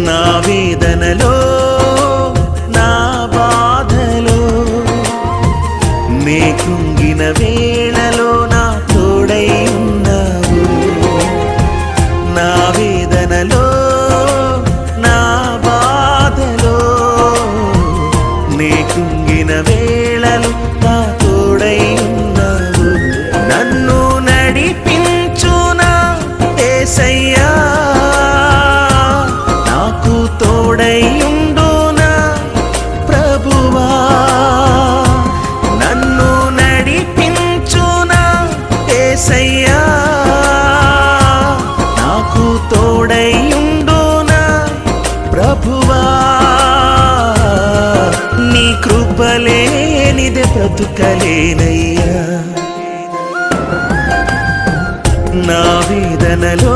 నా వేదనలో నా బాధలో నే కృంగిన వేళలో నా తోడై ఉన్నావు. నా వేదనలో నా బాధలో నే కృంగిన వేళలో నా తోడై ఉన్నావు. నన్ను నడిపించునా యేసయ్యా, నాకు తోడై ఉండునా ప్రభువా. నన్ను నడిపించునా యేసయ్యా, నాకు తోడై ఉండునా ప్రభువా. నీ కృపలేనిదే బ్రతుకలేనయ్యా. నా వేదనలో